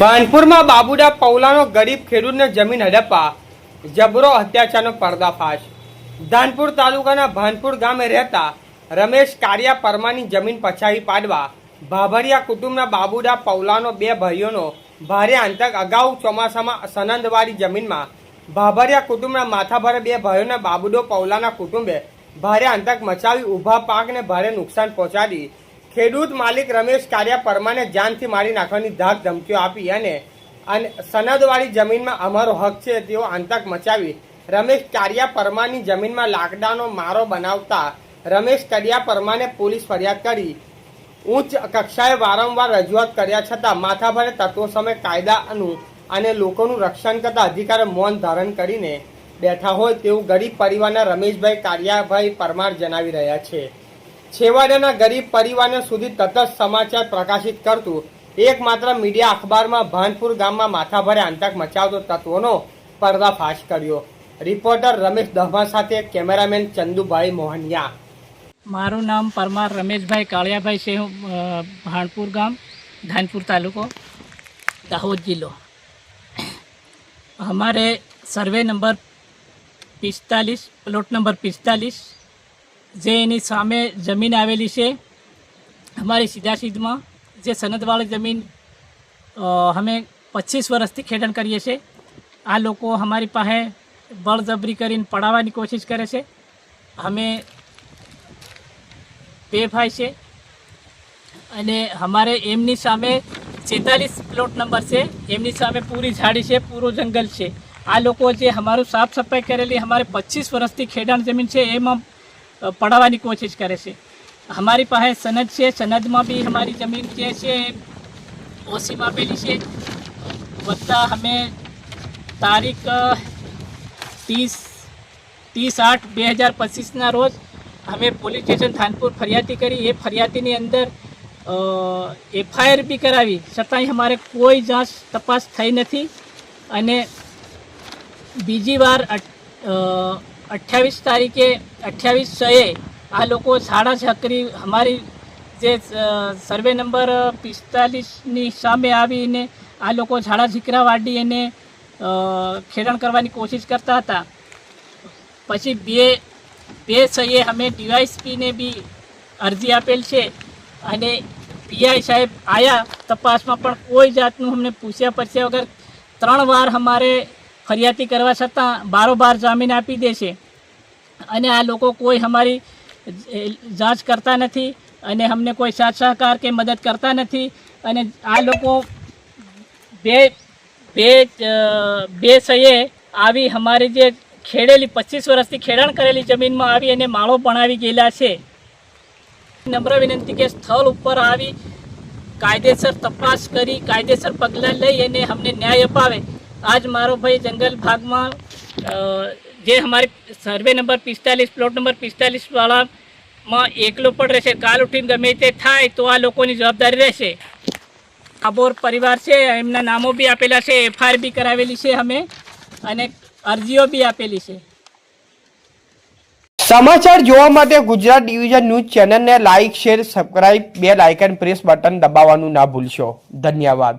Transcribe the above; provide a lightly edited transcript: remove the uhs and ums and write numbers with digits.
ભાનપુરમાં બાબુડા પૌલાનો ગરીબ ખેડૂતને જમીન હડપવા જબરો અત્યાચારનો પર્દાફાશ। ધાનપુર તાલુકાના ભાનપુર ગામે રહેતા રમેશ કારિયા પરમાની જમીન પછાવી પાડવા ભાભરિયા કુટુંબના બાબુડા પૌલાનો બે ભાઈઓનો ભારે આતંક। અગાઉ ચોમાસામાં સનંદવાડી જમીનમાં ભાભરિયા કુટુંબના માથાભારે બે ભાઈઓના બાબુડો પૌલાના કુટુંબે ભારે આતંક મચાવી ઊભા પાકને ભારે નુકસાન પહોંચાડી ખેડૂત માલિક રમેશ કારિયા પરમાને જાનથી મારી નાખવાની ધાક ધમકીઓ આપી અને સનદવાડી જમીનમાં અમારો હક છે તેવો આતંક મચાવી રમેશ કારિયા પરમાની જમીનમાં લાકડાનો મારો બનાવતા રમેશ કારિયા પરમાને પોલીસ ફરિયાદ કરી ઉચ્ચ કક્ષાએ વારંવાર રજૂઆત કર્યા છતાં માથાભારે તત્વો સામે કાયદાનું અને લોકોનું રક્ષણ કરતા અધિકારીઓ મૌન ધારણ કરીને બેઠા હોય તેવું ગરીબ પરિવારના રમેશભાઈ કારિયાભાઈ પરમાર જણાવી રહ્યા છે। છેવાડાના ગરીબ પરિવારને સુધી તટસ્થ સમાચાર પ્રકાશિત કરતું એકમાત્ર મીડિયા અખબારમાં ભાનપુર ગામમાં માથાભારે આતંક મચાવતો તત્વોનો પર્દાફાશ કર્યો। રિપોર્ટર રમેશ દહમા સાથે કેમેરામેન ચંદુભાઈ મોહનિયા। મારું નામ પરમાર રમેશભાઈ કાળિયાભાઈ છે। હું ભાનપુર ગામ, ધાનપુર तालुको, दाहोद जिलो। हमारे सर्वे नंबर 45 प्लॉट नंबर 45 જે એની સામે જમીન આવેલી છે અમારી સીધા સીધમાં જે સનદવાળી જમીન અમે 25 વર્ષથી ખેડણ કરીએ છીએ। આ લોકો અમારી પાસે બળજબરી કરીને પડાવવાની કોશિશ કરે છે। અમે બે ભાઈ છે અને અમારે એમની સામે 46 પ્લોટ નંબર છે, એમની સામે પૂરી ઝાડી છે, પૂરો જંગલ છે। આ લોકો જે અમારું સાફ સફાઈ કરેલી અમારે 25 વર્ષથી ખેડાણ જમીન છે એમાં પડાવવાની કોશિશ કરે છે। हमारी પાસે સનદ છે, સનદમાં બી हमारी જમીન જે છે ઓસીમાં આપેલી છે। વત્તા અમે તારીખ 30/8/2025ના રોજ અમે પોલીસ સ્ટેશન ધાનપુર ફરિયાદી કરી। એ ફરિયાદીની અંદર FIR બી કરાવી છતાંય અમારે કોઈ જાંચ તપાસ થઈ નથી। અને બીજી વાર 28 તારીખે 28/6 આ લોકો સાડા છકરી અમારી જે સર્વે નંબર 45ની સામે આવીને આ લોકો ઝાડા ઝીકરા વાડી એને ખેડણ કરવાની કોશિશ કરતા હતા। પછી બે સહીએ અમે DYSPને બી અરજી આપેલ છે અને PI સાહેબ આવ્યા તપાસમાં પણ કોઈ જાતનું અમને પૂછ્યા પછ્યા વગર 3 વાર અમારે ફરિયાદી કરવા છતાં બારોબાર જામીન આપી દે છે અને આ લોકો કોઈ અમારી जांच करता नहीं અને हमने कोई साथ सहकार के मदद करता नहीं। અને આ લોકો બે સહીએ આવી हमारी જે ખેડેલી 25 વર્ષથી ખેડાણ કરેલી જમીનમાં આવી અને માળો બનાવી ગયેલા છે। નમ્ર વિનંતી કે સ્થળ ઉપર આવી કાયદેસર તપાસ કરી કાયદેસર પગલાં લઈ અને અમને ન્યાય અપાવે। આજ મારો ભાઈ જંગલ ભાગમાં જે हमारे सर्वे नंबर 45 प्लॉट नंबर 45 वाળામાં એકલો પણ રહેશે। કાલ ઉઠીને ગમે તે થાય તો આ લોકોની જવાબદારી રહેશે। આબોર પરિવાર છે, એમના નામો બી આપેલા છે, FIR બી કરાવેલી છે અમે અને અરજીઓ બી આપેલી છે। સમાચાર જોવા માટે ગુજરાત ડિવિઝન ન્યૂઝ ચેનલને like, share, subscribe, bell icon press button દબાવવાનું ના ભૂલશો। ધન્યવાદ।